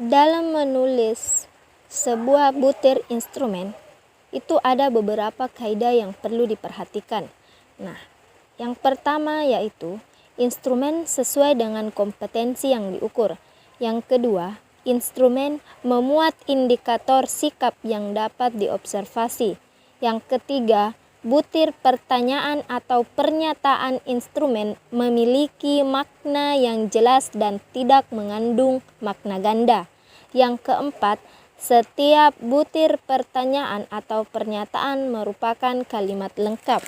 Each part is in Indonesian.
Dalam menulis sebuah butir instrumen, itu ada beberapa kaidah yang perlu diperhatikan. Nah, yang pertama yaitu instrumen sesuai dengan kompetensi yang diukur. Yang kedua, instrumen memuat indikator sikap yang dapat diobservasi. Yang ketiga, butir pertanyaan atau pernyataan instrumen memiliki makna yang jelas dan tidak mengandung makna ganda. Yang keempat, setiap butir pertanyaan atau pernyataan merupakan kalimat lengkap.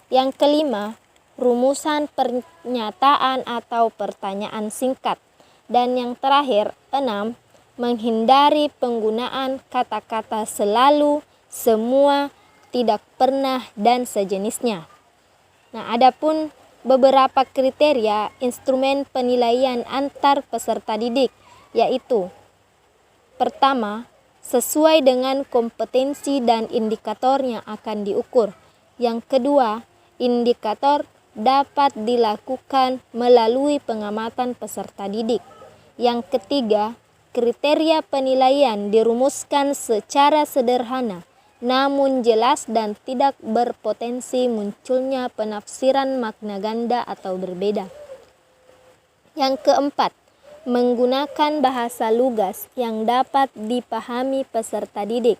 Yang kelima, rumusan pernyataan atau pertanyaan singkat. Dan yang terakhir, 6, menghindari penggunaan kata-kata selalu, semua, tidak pernah, dan sejenisnya. Nah, adapun beberapa kriteria instrumen penilaian antar peserta didik, yaitu pertama, sesuai dengan kompetensi dan indikator yang akan diukur. Yang kedua, indikator dapat dilakukan melalui pengamatan peserta didik. Yang ketiga, kriteria penilaian dirumuskan secara sederhana, namun jelas dan tidak berpotensi munculnya penafsiran makna ganda atau berbeda. Yang keempat, menggunakan bahasa lugas yang dapat dipahami peserta didik.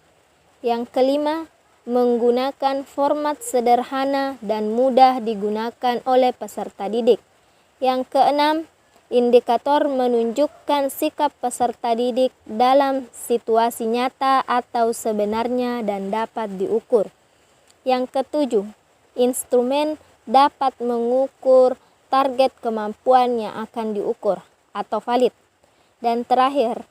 Yang kelima, menggunakan format sederhana dan mudah digunakan oleh peserta didik. Yang keenam, indikator menunjukkan sikap peserta didik dalam situasi nyata atau sebenarnya dan dapat diukur. Yang ketujuh, instrumen dapat mengukur target kemampuan yang akan diukur atau valid. Dan terakhir,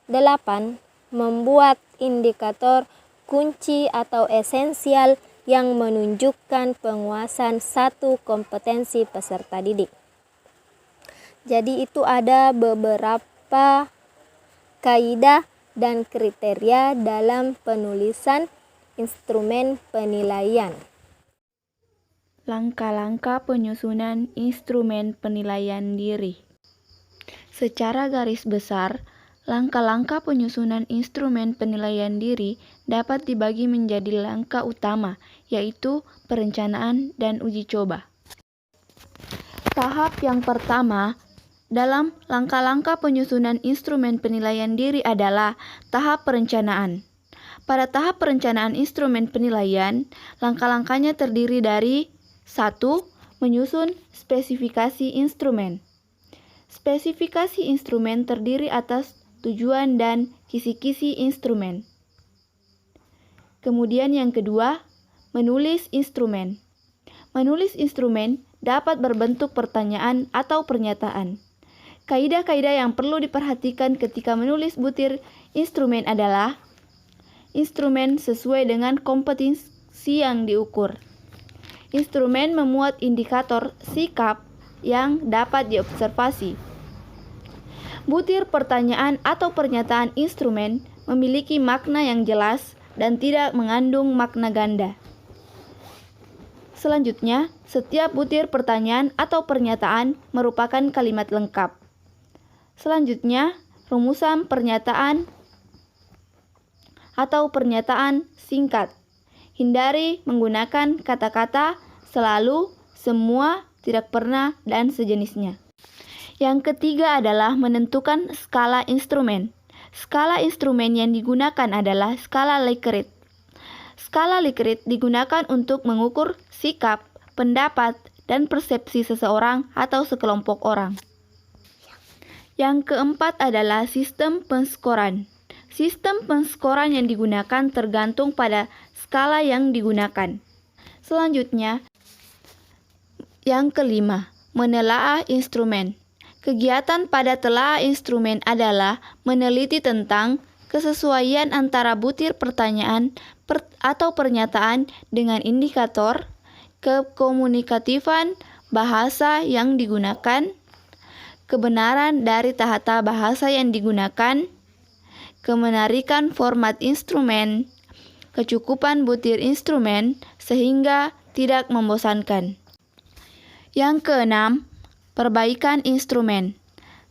8, membuat indikator kunci atau esensial yang menunjukkan penguasaan satu kompetensi peserta didik. Jadi itu ada beberapa kaidah dan kriteria dalam penulisan instrumen penilaian. Langkah-langkah penyusunan instrumen penilaian diri. Secara garis besar, langkah-langkah penyusunan instrumen penilaian diri dapat dibagi menjadi langkah utama, yaitu perencanaan dan uji coba. Tahap yang pertama dalam langkah-langkah penyusunan instrumen penilaian diri adalah tahap perencanaan. Pada tahap perencanaan instrumen penilaian, langkah-langkahnya terdiri dari 1. Menyusun spesifikasi instrumen. Spesifikasi instrumen terdiri atas tujuan dan kisi-kisi instrumen. Kemudian yang kedua, menulis instrumen. Menulis instrumen dapat berbentuk pertanyaan atau pernyataan. Kaidah-kaidah yang perlu diperhatikan ketika menulis butir instrumen adalah instrumen sesuai dengan kompetensi yang diukur. Instrumen memuat indikator sikap yang dapat diobservasi. Butir pertanyaan atau pernyataan instrumen memiliki makna yang jelas dan tidak mengandung makna ganda. Selanjutnya, setiap butir pertanyaan atau pernyataan merupakan kalimat lengkap. Selanjutnya, rumusan pernyataan atau pernyataan singkat. Hindari menggunakan kata-kata selalu, semua, tidak pernah, dan sejenisnya. Yang ketiga adalah menentukan skala instrumen. Skala instrumen yang digunakan adalah skala Likert. Skala Likert digunakan untuk mengukur sikap, pendapat, dan persepsi seseorang atau sekelompok orang. Yang keempat adalah sistem penskoran. Sistem penskoran yang digunakan tergantung pada skala yang digunakan. Selanjutnya, yang kelima, menelaah instrumen. Kegiatan pada telaah instrumen adalah meneliti tentang kesesuaian antara butir pertanyaan atau pernyataan dengan indikator, kekomunikatifan bahasa yang digunakan, kebenaran dari tata bahasa yang digunakan, kemenarikan format instrumen, kecukupan butir instrumen sehingga tidak membosankan. Yang keenam, perbaikan instrumen.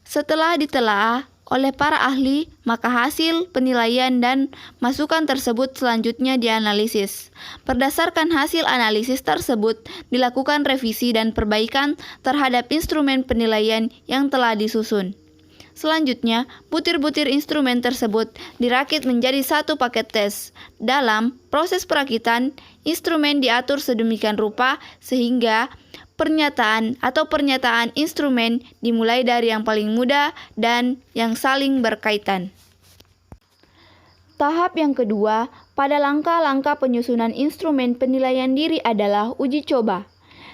Setelah ditelaah, oleh para ahli, maka hasil penilaian dan masukan tersebut selanjutnya dianalisis. Berdasarkan hasil analisis tersebut, dilakukan revisi dan perbaikan terhadap instrumen penilaian yang telah disusun. Selanjutnya, butir-butir instrumen tersebut dirakit menjadi satu paket tes. Dalam proses perakitan, instrumen diatur sedemikian rupa sehingga pernyataan instrumen dimulai dari yang paling mudah dan yang saling berkaitan. Tahap yang kedua, pada langkah-langkah penyusunan instrumen penilaian diri adalah uji coba.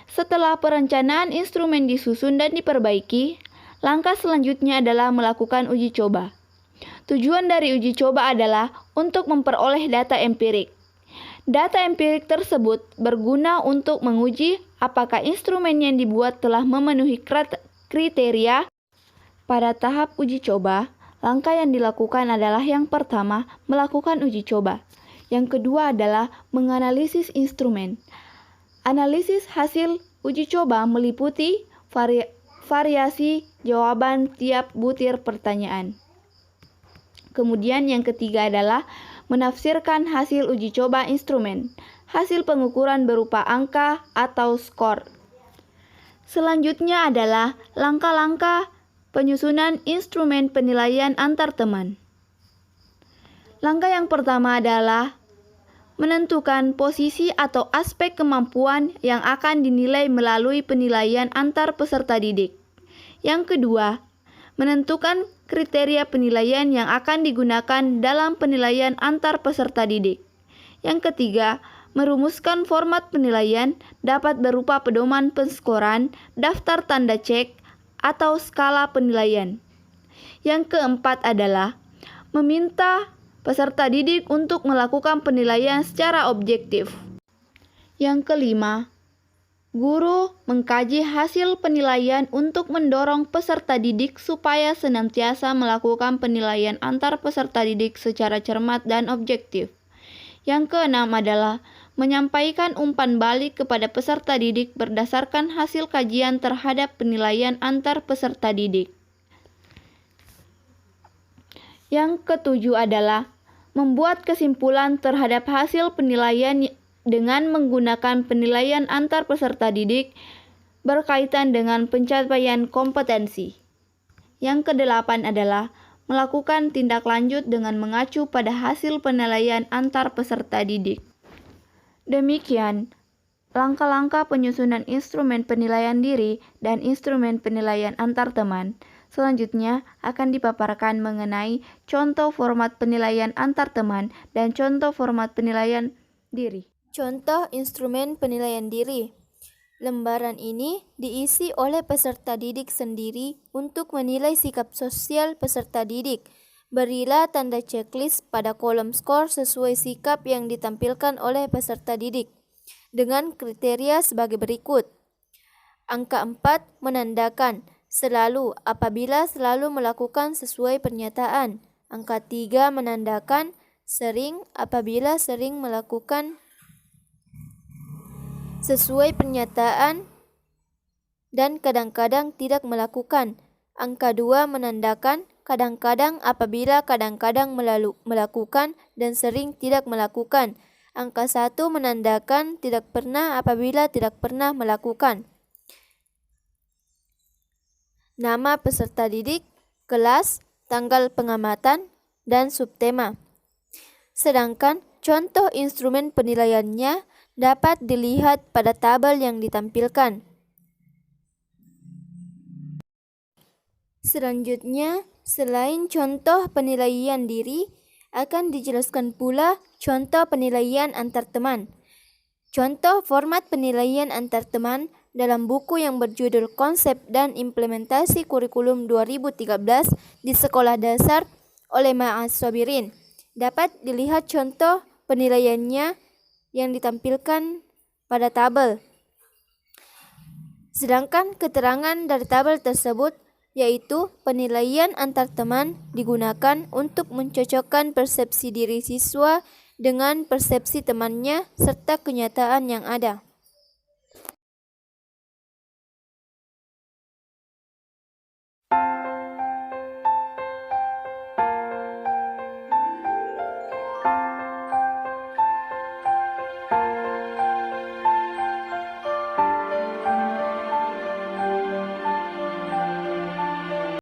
Setelah perencanaan instrumen disusun dan diperbaiki, langkah selanjutnya adalah melakukan uji coba. Tujuan dari uji coba adalah untuk memperoleh data empirik. Data empirik tersebut berguna untuk menguji apakah instrumen yang dibuat telah memenuhi kriteria. Pada tahap uji coba, langkah yang dilakukan adalah yang pertama, melakukan uji coba. Yang kedua adalah menganalisis instrumen. Analisis hasil uji coba meliputi variasi jawaban tiap butir pertanyaan. Kemudian yang ketiga adalah menafsirkan hasil uji coba instrumen. Hasil pengukuran berupa angka atau skor. Selanjutnya adalah langkah-langkah penyusunan instrumen penilaian antar teman. Langkah yang pertama adalah menentukan posisi atau aspek kemampuan yang akan dinilai melalui penilaian antar peserta didik. Yang kedua, menentukan kriteria penilaian yang akan digunakan dalam penilaian antar peserta didik. Yang ketiga, merumuskan format penilaian dapat berupa pedoman penskoran, daftar tanda cek, atau skala penilaian. Yang keempat adalah meminta peserta didik untuk melakukan penilaian secara objektif. Yang kelima, guru mengkaji hasil penilaian untuk mendorong peserta didik supaya senantiasa melakukan penilaian antar peserta didik secara cermat dan objektif. Yang keenam adalah menyampaikan umpan balik kepada peserta didik berdasarkan hasil kajian terhadap penilaian antar peserta didik. Yang ketujuh adalah membuat kesimpulan terhadap hasil penilaian dengan menggunakan penilaian antar peserta didik berkaitan dengan pencapaian kompetensi. Yang kedelapan adalah melakukan tindak lanjut dengan mengacu pada hasil penilaian antar peserta didik. Demikian, langkah-langkah penyusunan instrumen penilaian diri dan instrumen penilaian antar teman. Selanjutnya akan dipaparkan mengenai contoh format penilaian antar teman dan contoh format penilaian diri. Contoh instrumen penilaian diri. Lembaran ini diisi oleh peserta didik sendiri untuk menilai sikap sosial peserta didik. Berilah tanda checklist pada kolom skor sesuai sikap yang ditampilkan oleh peserta didik dengan kriteria sebagai berikut. Angka 4 menandakan selalu apabila selalu melakukan sesuai pernyataan. Angka 3 menandakan sering apabila sering melakukan sesuai pernyataan dan kadang-kadang tidak melakukan. Angka 2 menandakan kadang-kadang apabila kadang-kadang melakukan dan sering tidak melakukan. Angka 1 menandakan tidak pernah apabila tidak pernah melakukan. Nama peserta didik, kelas, tanggal pengamatan, dan subtema. Sedangkan contoh instrumen penilaiannya dapat dilihat pada tabel yang ditampilkan. Selanjutnya, selain contoh penilaian diri, akan dijelaskan pula contoh penilaian antar teman. Contoh format penilaian antar teman dalam buku yang berjudul Konsep dan Implementasi Kurikulum 2013 di Sekolah Dasar oleh Ma'az Sobirin. Dapat dilihat contoh penilaiannya yang ditampilkan pada tabel. Sedangkan keterangan dari tabel tersebut yaitu penilaian antar teman digunakan untuk mencocokkan persepsi diri siswa dengan persepsi temannya serta kenyataan yang ada.